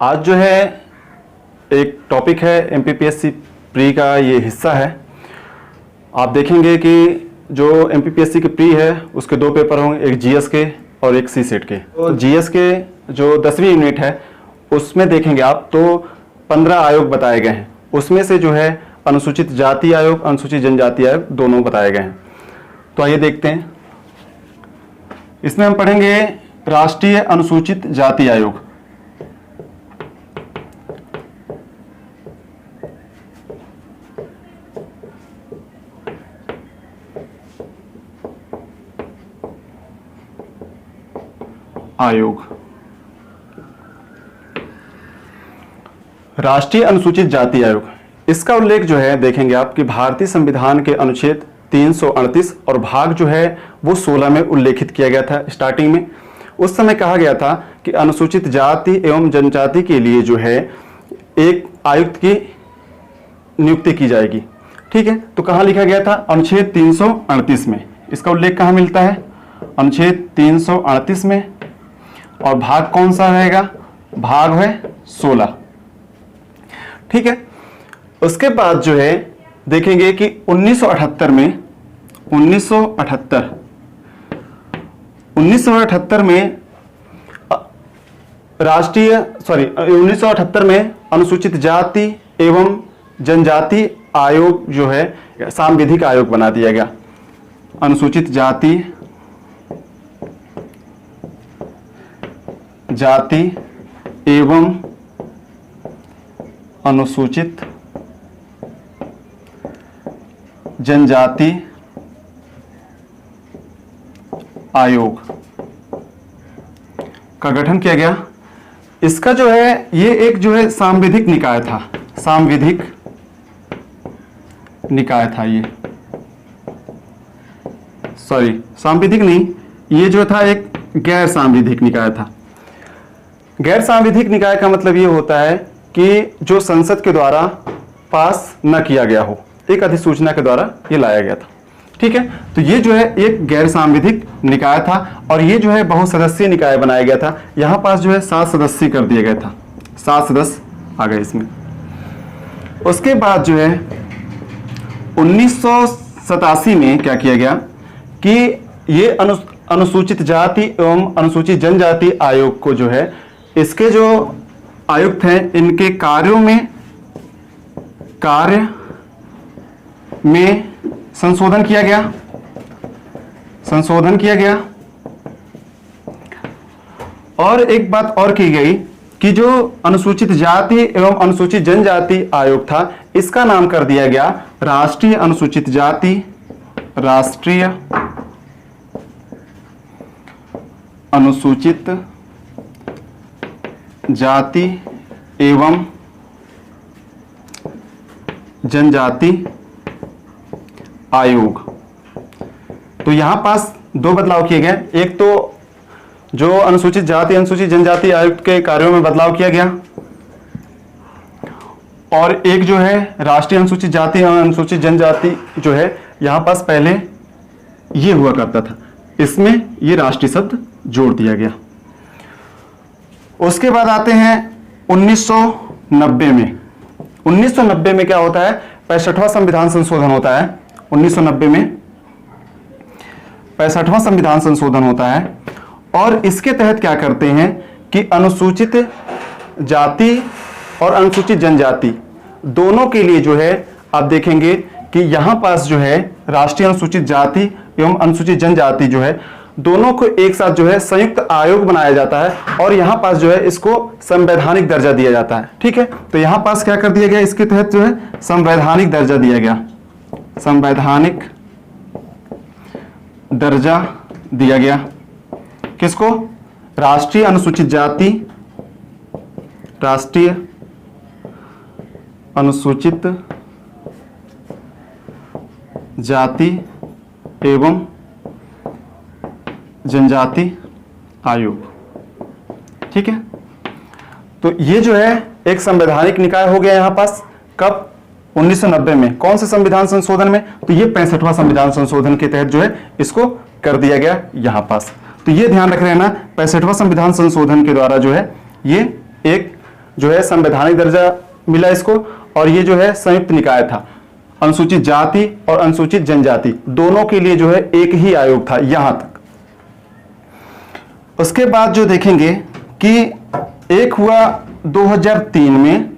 आज जो है एक टॉपिक है एमपीपीएससी प्री का, ये हिस्सा है। आप देखेंगे कि जो एमपीपीएससी की प्री है उसके दो पेपर होंगे, एक जीएस के और एक सी सेट के। तो जीएस के जो 10वीं यूनिट है उसमें देखेंगे आप तो 15 आयोग बताए गए हैं। उसमें से जो है अनुसूचित जाति आयोग, अनुसूचित जनजाति आयोग दोनों बताए गए हैं। तो आइए देखते हैं। इसमें हम पढ़ेंगे राष्ट्रीय अनुसूचित जाति आयोग। राष्ट्रीय अनुसूचित जाति आयोग, इसका उल्लेख जो है देखेंगे आप कि भारतीय संविधान के अनुच्छेद 338 और भाग जो है वो 16 में उल्लेखित किया गया था। स्टार्टिंग में उस समय कहा गया था कि अनुसूचित जाति एवं जनजाति के लिए जो है एक आयुक्त की नियुक्ति की जाएगी। ठीक है, तो कहाँ लिखा गया था? अनुच्छेद 338 में। इसका उल्लेख कहाँ मिलता है? अनुच्छेद 338 में। और भाग कौन सा रहेगा? भाग है 16। ठीक है, उसके बाद जो है देखेंगे कि 1978 में 1978 में 1978 में अनुसूचित जाति एवं जनजाति आयोग जो है सांविधिक आयोग बना दिया गया। अनुसूचित जाति एवं अनुसूचित जनजाति आयोग का गठन किया गया। इसका जो है ये एक जो है सांविधिक निकाय था। सांविधिक निकाय था ये, सॉरी सांविधिक नहीं, ये जो था एक गैर सांविधिक निकाय था। गैर सांविधिक निकाय का मतलब ये होता है कि जो संसद के द्वारा पास न किया गया हो, एक अधिसूचना के द्वारा ये लाया गया था। ठीक है, तो ये जो है एक गैर सांविधिक निकाय था और ये जो है बहुसदस्यीय निकाय बनाया गया था। यहाँ पास जो है 7 सदस्य कर दिया गया था, 7 सदस्य आ गए इसमें। उसके बाद जो है 1987 में क्या किया गया कि ये अनुसूचित जाति एवं अनुसूचित जनजाति आयोग को जो है इसके जो आयुक्त हैं इनके कार्य में संशोधन किया गया। और एक बात और की गई कि जो अनुसूचित जाति एवं अनुसूचित जनजाति आयोग था इसका नाम कर दिया गया राष्ट्रीय अनुसूचित जाति, राष्ट्रीय अनुसूचित जाति एवं जनजाति आयोग। तो यहां पास दो बदलाव किए गए। एक तो जो अनुसूचित जाति अनुसूचित जनजाति आयोग के कार्यों में बदलाव किया गया और एक जो है राष्ट्रीय अनुसूचित जाति एवं अनुसूचित जनजाति जो है यहां पास पहले ये हुआ करता था, इसमें ये राष्ट्रीय शब्द जोड़ दिया गया। उसके बाद आते हैं 1990 में। 1990 में क्या होता है? 65वां संविधान संशोधन होता है। 1990 में 65वां संविधान संशोधन होता है और इसके तहत क्या करते हैं कि अनुसूचित जाति और अनुसूचित जनजाति दोनों के लिए जो है आप देखेंगे कि यहां पास जो है राष्ट्रीय अनुसूचित जाति एवं अनुसूचित जनजाति जो है दोनों को एक साथ जो है संयुक्त आयोग बनाया जाता है और यहां पास जो है इसको संवैधानिक दर्जा दिया जाता है। ठीक है, तो यहां पास क्या कर दिया गया? इसके तहत जो है संवैधानिक दर्जा दिया गया। संवैधानिक दर्जा दिया गया किसको? राष्ट्रीय अनुसूचित जाति, राष्ट्रीय अनुसूचित जाति एवं जनजाति आयोग। ठीक है, तो ये जो है एक संवैधानिक निकाय हो गया यहां पास। कब? 1990 में। कौन से संविधान संशोधन में? तो ये 65वां संविधान संशोधन के तहत जो है इसको कर दिया गया यहां पास। तो ये ध्यान रख रहे हैं ना, 65वां संविधान संशोधन के द्वारा जो है ये एक जो है संवैधानिक दर्जा मिला इसको, और ये जो है संयुक्त निकाय था। अनुसूचित जाति और अनुसूचित जनजाति दोनों के लिए जो है एक ही आयोग था यहां तक। उसके बाद जो देखेंगे कि एक हुआ 2003 में।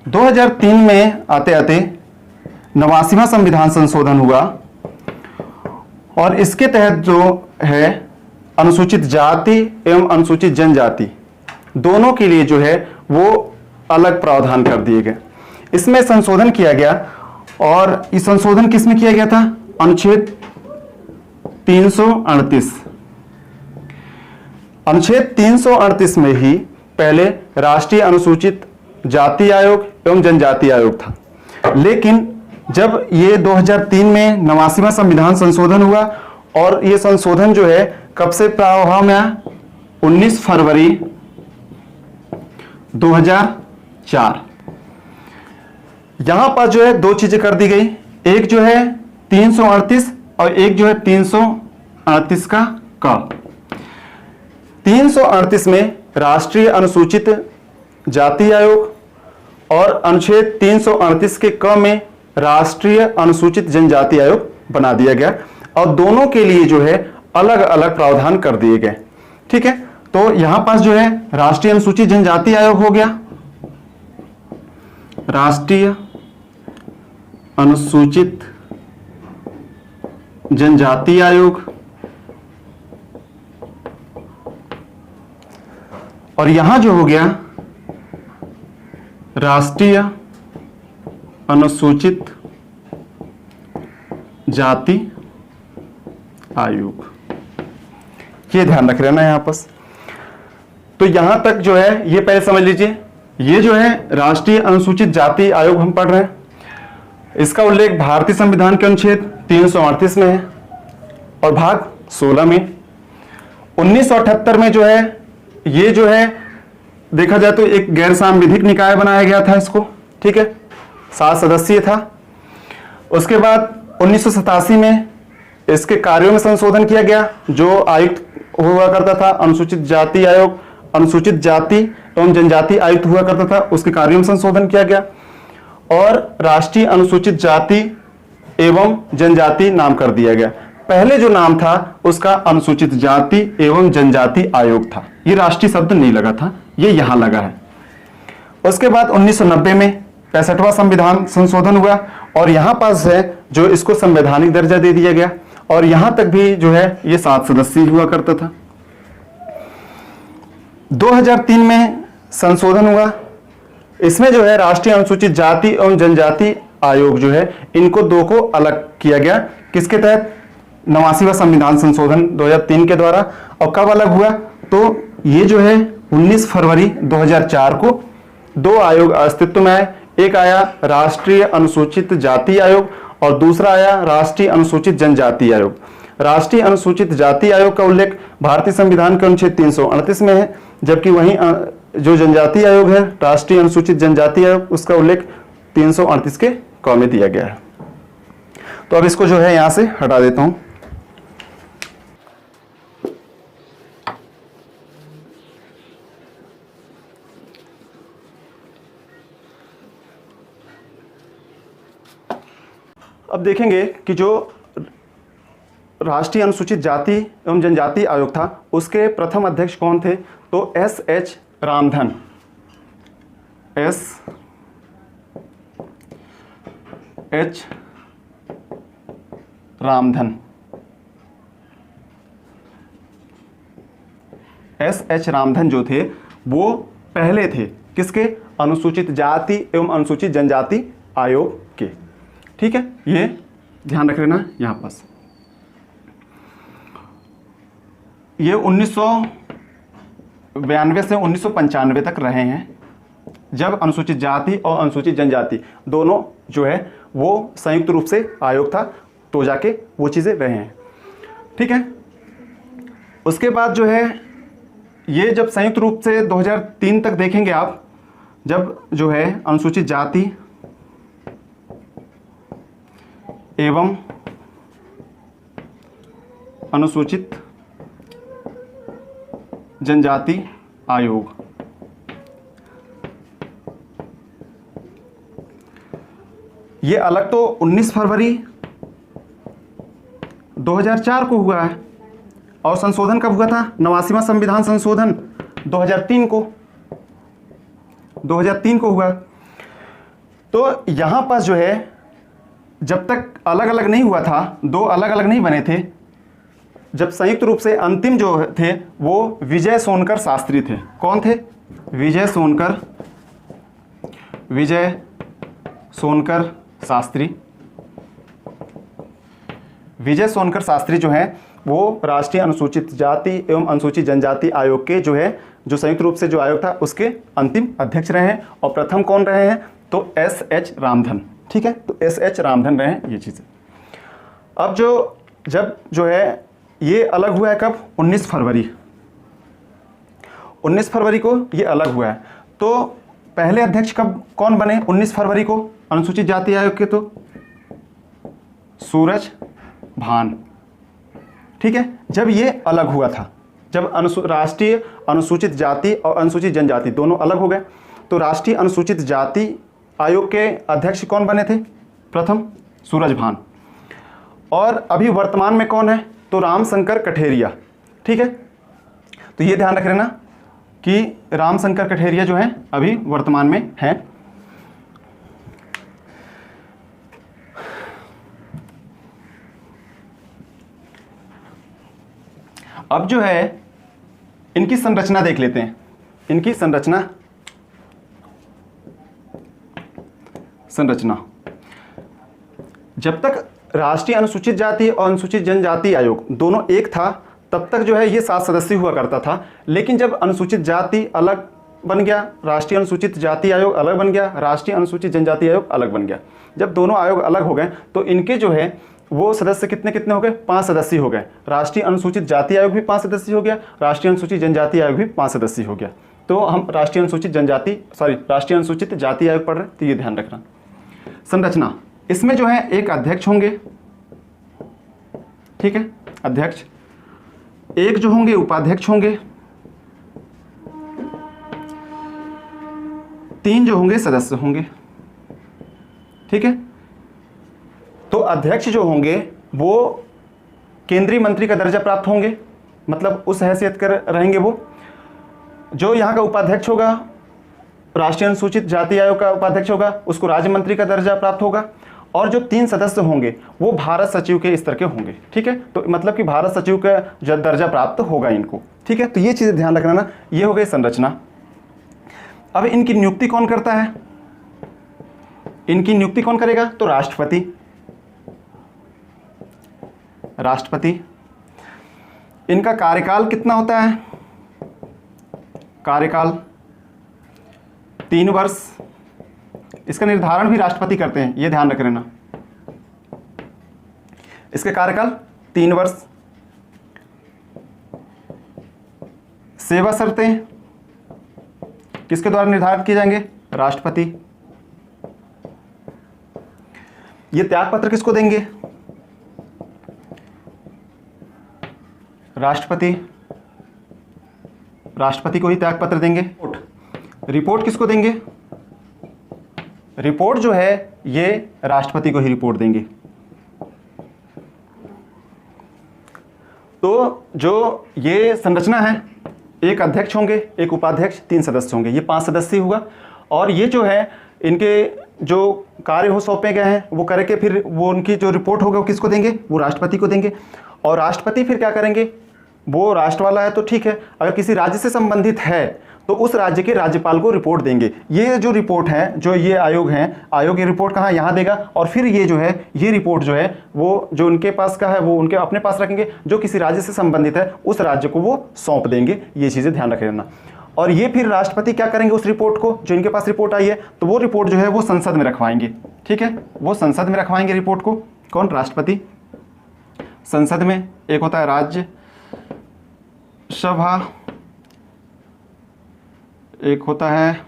2003 में आते आते 89वां संविधान संशोधन हुआ, और इसके तहत जो है अनुसूचित जाति एवं अनुसूचित जनजाति दोनों के लिए जो है वो अलग प्रावधान कर दिए गए। इसमें संशोधन किया गया, और इस संशोधन किसमें किया गया था? अनुच्छेद 338। अनुच्छेद 338 में ही पहले राष्ट्रीय अनुसूचित जाति आयोग एवं जनजाति आयोग था, लेकिन जब ये 2003 में 89वां संविधान संशोधन हुआ, और ये संशोधन जो है कब से प्रभाव में आया? 19 फरवरी 2004। यहां पर जो है दो चीजें कर दी गई, एक जो है 338 और एक जो है 338 का क। 338 में राष्ट्रीय अनुसूचित जाति आयोग, और अनुच्छेद 338 के क में राष्ट्रीय अनुसूचित जनजाति आयोग बना दिया गया, और दोनों के लिए जो है अलग अलग प्रावधान कर दिए गए। ठीक है, तो यहां पास जो है राष्ट्रीय अनुसूचित जनजाति आयोग हो गया, राष्ट्रीय अनुसूचित जनजाति आयोग, और यहां जो हो गया राष्ट्रीय अनुसूचित जाति आयोग। ये ध्यान रख लेना यहां पर। तो यहां तक जो है ये पहले समझ लीजिए, ये जो है राष्ट्रीय अनुसूचित जाति आयोग हम पढ़ रहे हैं, इसका उल्लेख भारतीय संविधान के अनुच्छेद 338 में है और भाग 16 में। 1978 में जो है ये जो है देखा जाए तो एक गैर सांविधिक निकाय बनाया गया था इसको, ठीक है, 7 सदस्यीय था। उसके बाद 1987 में इसके कार्यों में संशोधन किया गया, जो आयुक्त हुआ करता था अनुसूचित जाति आयोग, अनुसूचित जाति एवं जनजाति आयुक्त हुआ करता था, उसके कार्यों में संशोधन किया गया, और राष्ट्रीय अनुसूचित जाति एवं जनजाति नाम कर दिया गया। पहले जो नाम था उसका अनुसूचित जाति एवं जनजाति आयोग था, ये राष्ट्रीय शब्द नहीं लगा था, ये यहां लगा है। उसके बाद 1990 में 65वां संविधान संशोधन हुआ, और यहां पास है जो इसको संवैधानिक दर्जा दे दिया गया, और यहां तक भी जो है ये 7 सदस्यीय हुआ करता था। 2003 में संशोधन हुआ, इसमें जो है राष्ट्रीय अनुसूचित जाति एवं जनजाति आयोग जो है इनको दो को अलग किया गया, किसके तहत? 89वां संविधान संशोधन 2003 के द्वारा। और कब अलग हुआ? तो ये जो है 19 फरवरी 2004 को दो आयोग अस्तित्व में आए, एक आया राष्ट्रीय अनुसूचित जाति आयोग और दूसरा आया राष्ट्रीय अनुसूचित जनजाति आयोग। राष्ट्रीय अनुसूचित जाति आयोग का उल्लेख भारतीय संविधान के अनुच्छेद 338 में है, जबकि वहीं जो जनजाति आयोग है राष्ट्रीय अनुसूचित जनजाति आयोग, उसका उल्लेख 338 के क में दिया गया है। तो अब इसको जो है यहां से हटा देता हूं। अब देखेंगे कि जो राष्ट्रीय अनुसूचित जाति एवं जनजाति आयोग था उसके प्रथम अध्यक्ष कौन थे? तो S.H. Ramdhan, S.H. Ramdhan, S.H. Ramdhan जो थे वो पहले थे किसके? अनुसूचित जाति एवं अनुसूचित जनजाति आयोग के। ठीक है, ये ध्यान रख लेना यहां पास। ये 1992 से 1995 तक रहे हैं, जब अनुसूचित जाति और अनुसूचित जनजाति दोनों जो है वो संयुक्त रूप से आयोग था, तो जाके वो चीज़ें रहे हैं। ठीक है, उसके बाद जो है ये जब संयुक्त रूप से 2003 तक देखेंगे आप, जब जो है अनुसूचित जाति एवं अनुसूचित जनजाति आयोग ये अलग तो 19 फरवरी 2004 को हुआ है, और संशोधन कब हुआ था? 89वां संविधान संशोधन 2003 को हुआ। तो यहाँ पर जो है जब तक अलग अलग नहीं हुआ था, दो अलग अलग नहीं बने थे, जब संयुक्त रूप से अंतिम जो थे वो विजय सोनकर शास्त्री थे। कौन थे? विजय सोनकर शास्त्री। विजय सोनकर शास्त्री जो हैं वो राष्ट्रीय अनुसूचित जाति एवं अनुसूचित जनजाति आयोग के जो है, जो संयुक्त रूप से जो आयोग था उसके अंतिम अध्यक्ष रहे हैं। और प्रथम कौन रहे हैं? तो SH रामधन। ठीक है, तो SH रामधन रहे हैं ये चीज़ें। अब जब जो है ये अलग हुआ है कब? 19 फरवरी को ये अलग हुआ है। तो पहले अध्यक्ष कब कौन बने? 19 फरवरी को अनुसूचित जाति आयोग के, तो सूरज भान। ठीक है, जब ये अलग हुआ था, जब राष्ट्रीय अनुसूचित जाति और अनुसूचित जनजाति दोनों अलग हो गए, तो राष्ट्रीय अनुसूचित जाति आयोग के अध्यक्ष कौन बने थे? प्रथम सूरज भान। और अभी वर्तमान में कौन है? तो रामशंकर कठेरिया। ठीक है, तो ये ध्यान रख लेना कि रामशंकर कठेरिया जो है अभी वर्तमान में है। अब जो है इनकी संरचना देख लेते हैं। इनकी संरचना जब तक राष्ट्रीय अनुसूचित जाति और अनुसूचित जनजाति आयोग दोनों एक था तब तक जो है ये 7 सदस्यीय हुआ करता था। लेकिन जब अनुसूचित जाति अलग बन गया, राष्ट्रीय अनुसूचित जाति आयोग अलग बन गया, राष्ट्रीय अनुसूचित जनजाति आयोग अलग बन गया, जब दोनों आयोग अलग हो गए तो इनके जो है वो सदस्य कितने हो गए? 5 सदस्यीय हो गए। राष्ट्रीय अनुसूचित जाति आयोग भी 5 सदस्यीय हो गया, राष्ट्रीय अनुसूचित जनजाति आयोग भी 5 सदस्यीय हो गया। तो हम राष्ट्रीय अनुसूचित जाति आयोग पढ़ रहे, तो ये ध्यान रखना। संरचना, इसमें जो है एक अध्यक्ष होंगे। ठीक है, अध्यक्ष, एक जो होंगे उपाध्यक्ष होंगे, 3 जो होंगे सदस्य होंगे। ठीक है, तो अध्यक्ष जो होंगे वो केंद्रीय मंत्री का दर्जा प्राप्त होंगे, मतलब उस हैसियत कर रहेंगे वो। जो यहाँ का उपाध्यक्ष होगा, राष्ट्रीय अनुसूचित जाति आयोग का उपाध्यक्ष होगा, उसको राज्य मंत्री का दर्जा प्राप्त होगा। और जो 3 सदस्य होंगे वो भारत सचिव के स्तर के होंगे। ठीक है, तो मतलब कि भारत सचिव का जो दर्जा प्राप्त होगा इनको। ठीक है, तो ये चीज़ें ध्यान रखना ना। ये हो गई संरचना। अब इनकी नियुक्ति कौन करता है? इनकी नियुक्ति कौन करेगा? तो राष्ट्रपति। इनका कार्यकाल कितना होता है? कार्यकाल 3 वर्ष। इसका निर्धारण भी राष्ट्रपति करते हैं, ये ध्यान रख लेना। इसके कार्यकाल 3 वर्ष। सेवा शर्तें किसके द्वारा निर्धारित किए जाएंगे? राष्ट्रपति। ये त्याग पत्र किसको देंगे? राष्ट्रपति को ही त्याग पत्र देंगे। रिपोर्ट किसको देंगे? रिपोर्ट जो है ये राष्ट्रपति को ही रिपोर्ट देंगे। तो जो ये संरचना है, एक अध्यक्ष होंगे, एक उपाध्यक्ष, 3 सदस्य होंगे, ये 5 सदस्य होगा। और ये जो है इनके जो कार्य हो सौंपे गए हैं वो करके फिर वो उनकी जो रिपोर्ट होगा वो किसको देंगे? वो राष्ट्रपति को देंगे। और राष्ट्रपति फिर क्या करेंगे? वो राष्ट्र वाला है तो ठीक है, अगर किसी राज्य से संबंधित है तो उस राज्य के राज्यपाल को रिपोर्ट देंगे। ये जो रिपोर्ट है, जो ये आयोग हैं, आयोग ये रिपोर्ट कहाँ? यहाँ देगा। और फिर ये जो है ये रिपोर्ट जो है वो जो उनके पास का है वो उनके अपने पास रखेंगे, जो किसी राज्य से संबंधित है उस राज्य को वो सौंप देंगे। ये चीज़ें ध्यान रख लेना। और ये फिर राष्ट्रपति क्या करेंगे? उस रिपोर्ट को, जो इनके पास रिपोर्ट आई है, तो वो रिपोर्ट जो है वो संसद में रखवाएंगे। ठीक है, वो संसद में रखवाएंगे रिपोर्ट को। कौन? राष्ट्रपति। संसद में एक होता है राज्य सभा, एक होता है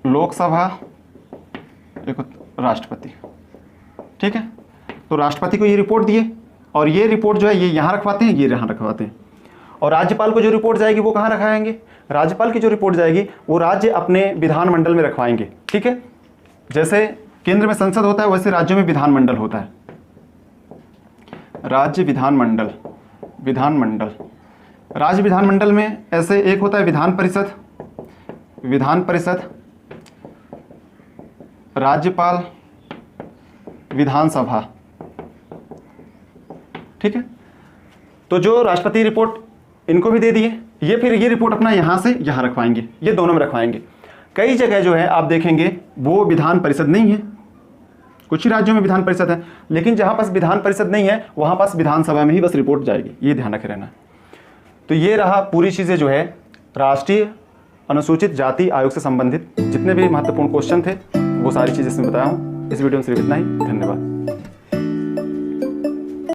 लोकसभा, एक राष्ट्रपति। ठीक है, तो राष्ट्रपति को ये रिपोर्ट दिए और ये रिपोर्ट जो है ये यहाँ रखवाते हैं, ये यहाँ रखवाते हैं। और राज्यपाल को जो रिपोर्ट जाएगी वो कहाँ रखाएंगे? राज्यपाल की जो रिपोर्ट जाएगी वो राज्य अपने विधानमंडल में रखवाएंगे। ठीक है, जैसे केंद्र में संसद होता है, वैसे राज्यों में विधानमंडल होता है। राज्य विधानमंडल, विधानमंडल, राज्य विधानमंडल में ऐसे एक होता है विधान परिषद, विधान परिषद, राज्यपाल, विधानसभा। ठीक है, तो जो राष्ट्रपति रिपोर्ट इनको भी दे दिए, ये फिर ये रिपोर्ट अपना यहां से यहां रखवाएंगे, ये दोनों में रखवाएंगे। कई जगह जो है आप देखेंगे वो विधान परिषद नहीं है, कुछ ही राज्यों में विधान परिषद है, लेकिन जहां पास विधान परिषद नहीं है वहां पास विधानसभा में ही बस रिपोर्ट जाएगी, ये ध्यान रखे रहना। तो ये रहा पूरी चीजें जो है राष्ट्रीय अनुसूचित जाति आयोग से संबंधित जितने भी महत्वपूर्ण क्वेश्चन थे वो सारी चीजें इसमें बताया हूँ। इस वीडियो में सिर्फ इतना ही, धन्यवाद।